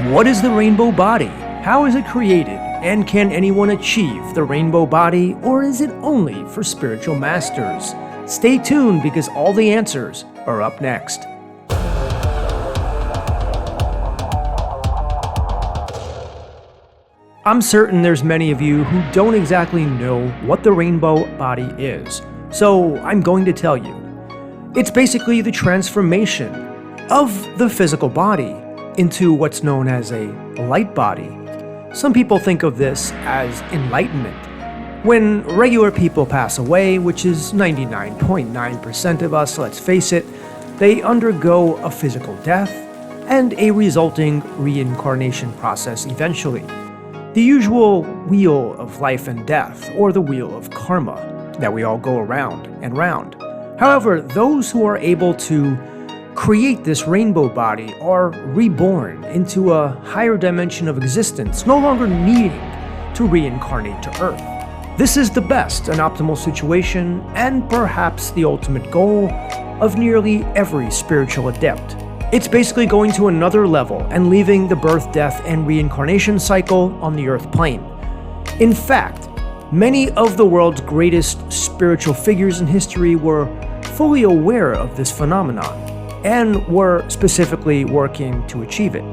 What is the rainbow body? How is it created? And can anyone achieve the rainbow body, or is it only for spiritual masters? Stay tuned because all the answers are up next. I'm certain there's many of you who don't exactly know what the rainbow body is, so I'm going to tell you. It's basically the transformation of the physical body into what's known as a light body. Some people think of this as enlightenment. When regular people pass away, which is 99.9% of us, let's face it, they undergo a physical death and a resulting reincarnation process eventually. The usual wheel of life and death, or the wheel of karma, that we all go around and round. However, those who are able to create this rainbow body are reborn into a higher dimension of existence, no longer needing to reincarnate to Earth. This is the best and optimal situation, and perhaps the ultimate goal of nearly every spiritual adept. It's basically going to another level and leaving the birth, death, and reincarnation cycle on the Earth plane. In fact, many of the world's greatest spiritual figures in history were fully aware of this phenomenon and were specifically working to achieve it.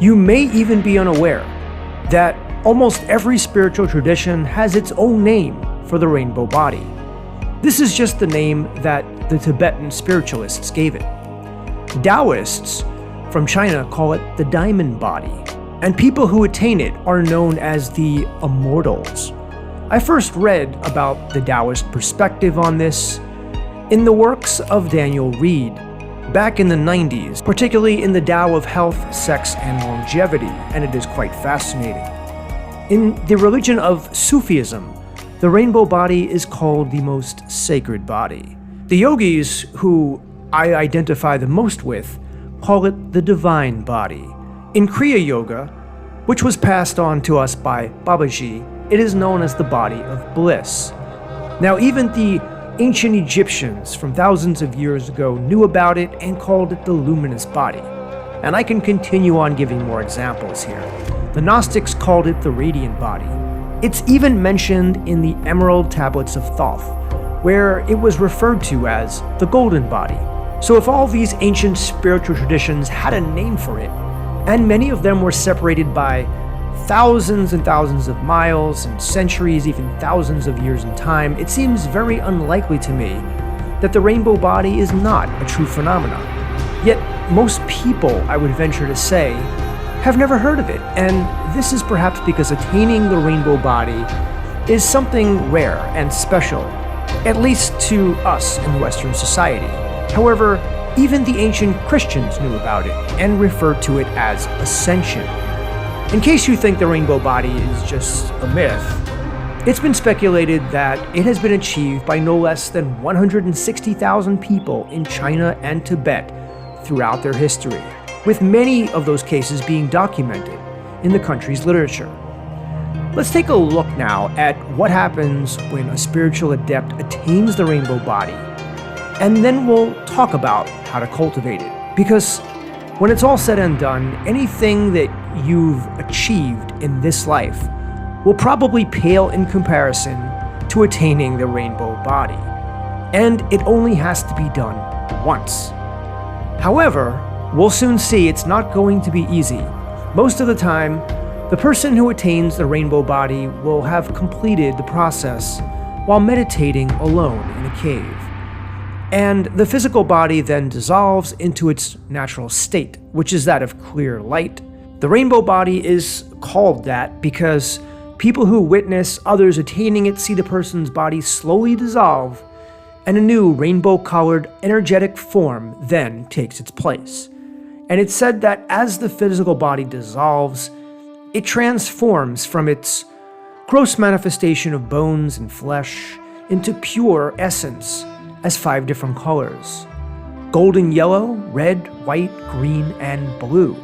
You may even be unaware that almost every spiritual tradition has its own name for the rainbow body. This is just the name that the Tibetan spiritualists gave it. Taoists from China call it the diamond body, and people who attain it are known as the immortals. I first read about the Taoist perspective on this in the works of Daniel Reed back in the 90s, particularly in the Tao of Health, Sex, and Longevity, and it is quite fascinating. In the religion of Sufism, the rainbow body is called the most sacred body. The yogis, who I identify the most with, call it the divine body. In Kriya Yoga, which was passed on to us by Babaji, it is known as the body of bliss. Now, even the ancient Egyptians from thousands of years ago knew about it and called it the luminous body. And I can continue on giving more examples here. The Gnostics called it the radiant body. It's even mentioned in the Emerald Tablets of Thoth, where it was referred to as the golden body. So if all these ancient spiritual traditions had a name for it, and many of them were separated by thousands and thousands of miles and centuries, even thousands of years in time, it seems very unlikely to me that the rainbow body is not a true phenomenon. Yet most people, I would venture to say, have never heard of it, and this is perhaps because attaining the rainbow body is something rare and special, at least to us in Western society. However, even the ancient Christians knew about it and referred to it as ascension. In case you think the rainbow body is just a myth, it's been speculated that it has been achieved by no less than 160,000 people in China and Tibet throughout their history, with many of those cases being documented in the country's literature. Let's take a look now at what happens when a spiritual adept attains the rainbow body, and then we'll talk about how to cultivate it. Because when it's all said and done, anything that you've achieved in this life will probably pale in comparison to attaining the rainbow body. And it only has to be done once. However, we'll soon see it's not going to be easy. Most of the time, the person who attains the rainbow body will have completed the process while meditating alone in a cave. And the physical body then dissolves into its natural state, which is that of clear light. The rainbow body is called that because people who witness others attaining it see the person's body slowly dissolve, and a new rainbow-colored energetic form then takes its place. And it's said that as the physical body dissolves, it transforms from its gross manifestation of bones and flesh into pure essence as 5 different colors: golden yellow, red, white, green, and blue.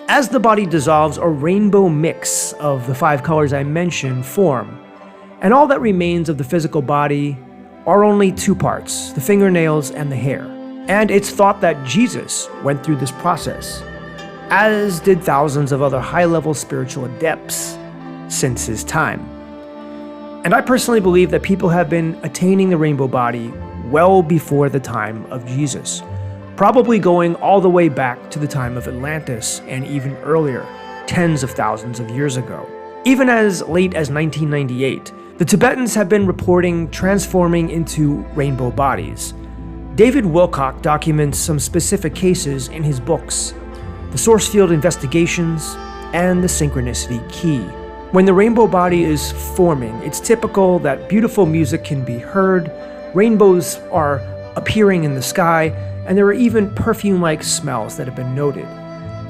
As the body dissolves, a rainbow mix of the 5 colors I mentioned form, and all that remains of the physical body are only 2 parts, the fingernails and the hair. And it's thought that Jesus went through this process. as did thousands of other high-level spiritual adepts since his time. And I personally believe that people have been attaining the rainbow body well before the time of Jesus, probably going all the way back to the time of Atlantis and even earlier, tens of thousands of years ago. Even as late as 1998, the Tibetans have been reporting transforming into rainbow bodies. David Wilcock documents some specific cases in his books, The Source Field Investigations and The Synchronicity Key. When the rainbow body is forming, it's typical that beautiful music can be heard, rainbows are appearing in the sky, and there are even perfume-like smells that have been noted.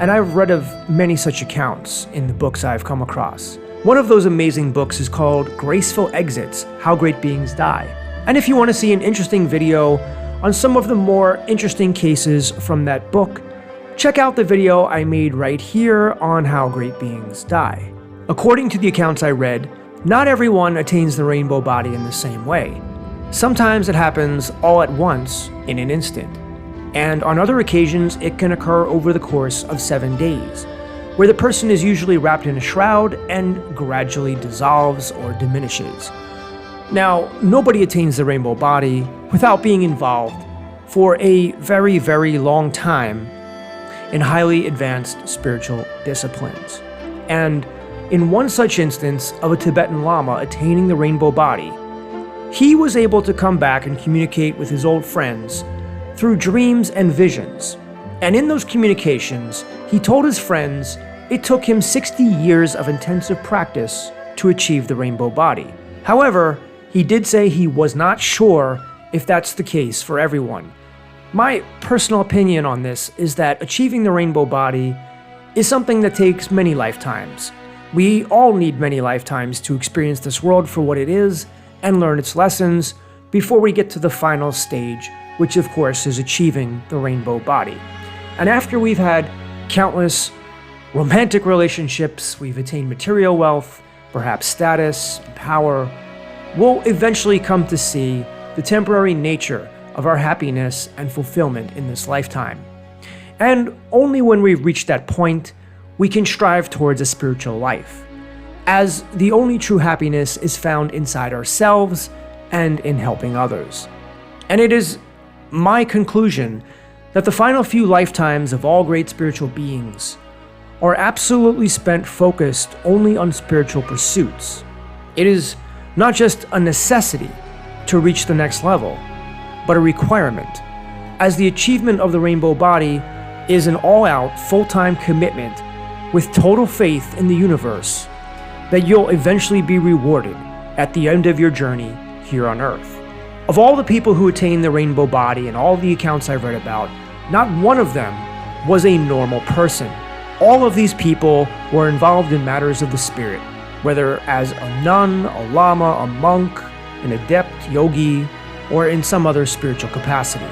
And I've read of many such accounts in the books I've come across. One of those amazing books is called Graceful Exits: How Great Beings Die. And if you want to see an interesting video on some of the more interesting cases from that book, check out the video I made right here on how great beings die. According to the accounts I read, not everyone attains the rainbow body in the same way. Sometimes it happens all at once in an instant. And on other occasions, it can occur over the course of 7 days, where the person is usually wrapped in a shroud and gradually dissolves or diminishes. Now, nobody attains the rainbow body without being involved for a very, very long time in highly advanced spiritual disciplines. And in one such instance of a Tibetan Lama attaining the rainbow body, he was able to come back and communicate with his old friends through dreams and visions. And in those communications, he told his friends it took him 60 years of intensive practice to achieve the rainbow body. However, he did say he was not sure if that's the case for everyone. My personal opinion on this is that achieving the rainbow body is something that takes many lifetimes. We all need many lifetimes to experience this world for what it is and learn its lessons before we get to the final stage, which of course is achieving the rainbow body. And after we've had countless romantic relationships, we've attained material wealth, perhaps status, power, we'll eventually come to see the temporary nature of our happiness and fulfillment in this lifetime. And only when we've reached that point, we can strive towards a spiritual life, as the only true happiness is found inside ourselves and in helping others. And it is my conclusion that the final few lifetimes of all great spiritual beings are absolutely spent focused only on spiritual pursuits. It is not just a necessity to reach the next level, but a requirement, as the achievement of the rainbow body is an all-out, full-time commitment with total faith in the universe that you'll eventually be rewarded at the end of your journey here on Earth. Of all the people who attain the rainbow body and all the accounts I've read about, not one of them was a normal person. All of these people were involved in matters of the spirit, whether as a nun, a lama, a monk, an adept, yogi, or in some other spiritual capacity.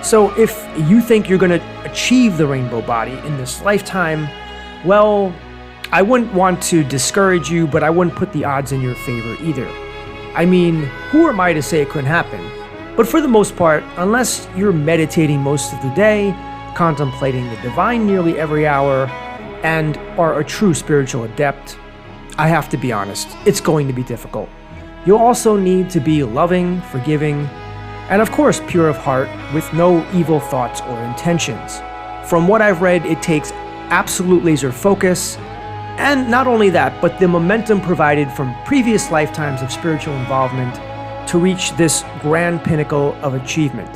So if you think you're going to achieve the rainbow body in this lifetime, well, I wouldn't want to discourage you, but I wouldn't put the odds in your favor either. I mean, who am I to say it couldn't happen? But for the most part, unless you're meditating most of the day, contemplating the divine nearly every hour, and are a true spiritual adept, I have to be honest, it's going to be difficult. You'll also need to be loving, forgiving, and of course pure of heart with no evil thoughts or intentions. From what I've read, it takes absolute laser focus, and not only that, but the momentum provided from previous lifetimes of spiritual involvement to reach this grand pinnacle of achievement.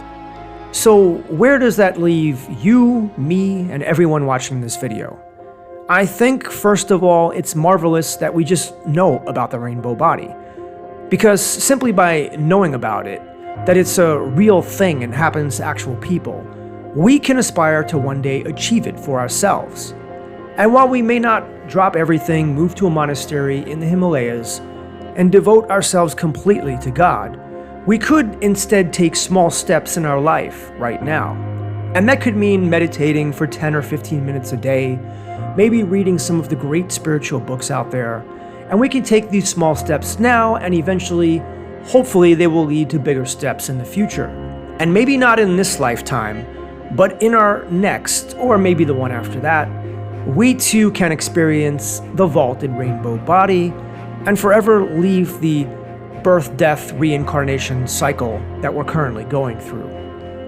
So where does that leave you, me, and everyone watching this video? I think, first of all, it's marvelous that we just know about the rainbow body. Because simply by knowing about it, that it's a real thing and happens to actual people, we can aspire to one day achieve it for ourselves. And while we may not drop everything, move to a monastery in the Himalayas, and devote ourselves completely to God, we could instead take small steps in our life right now. And that could mean meditating for 10 or 15 minutes a day, maybe reading some of the great spiritual books out there, and we can take these small steps now, and eventually, hopefully, they will lead to bigger steps in the future. And maybe not in this lifetime, but in our next, or maybe the one after that, we too can experience the vaulted rainbow body and forever leave the birth, death, reincarnation cycle that we're currently going through.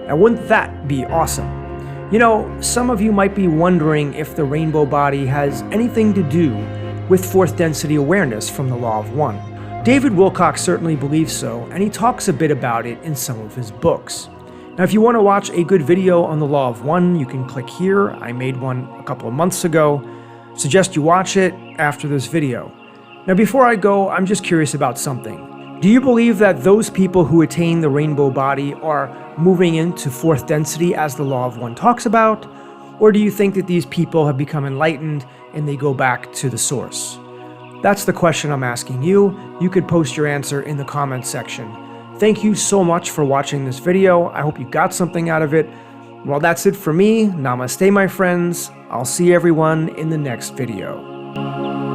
Now, wouldn't that be awesome? You know, some of you might be wondering if the rainbow body has anything to do with fourth density awareness from the Law of One. David Wilcock certainly believes so, and he talks a bit about it in some of his books. Now, if you want to watch a good video on the Law of One, you can click here. I made one a couple of months ago. Suggest you watch it after this video. Now, before I go, I'm just curious about something. Do you believe that those people who attain the rainbow body are moving into fourth density as the Law of One talks about? Or do you think that these people have become enlightened and they go back to the source? That's the question I'm asking you. You could post your answer in the comments section. Thank you so much for watching this video. I hope you got something out of it. Well, that's it for me. Namaste, my friends. I'll see everyone in the next video.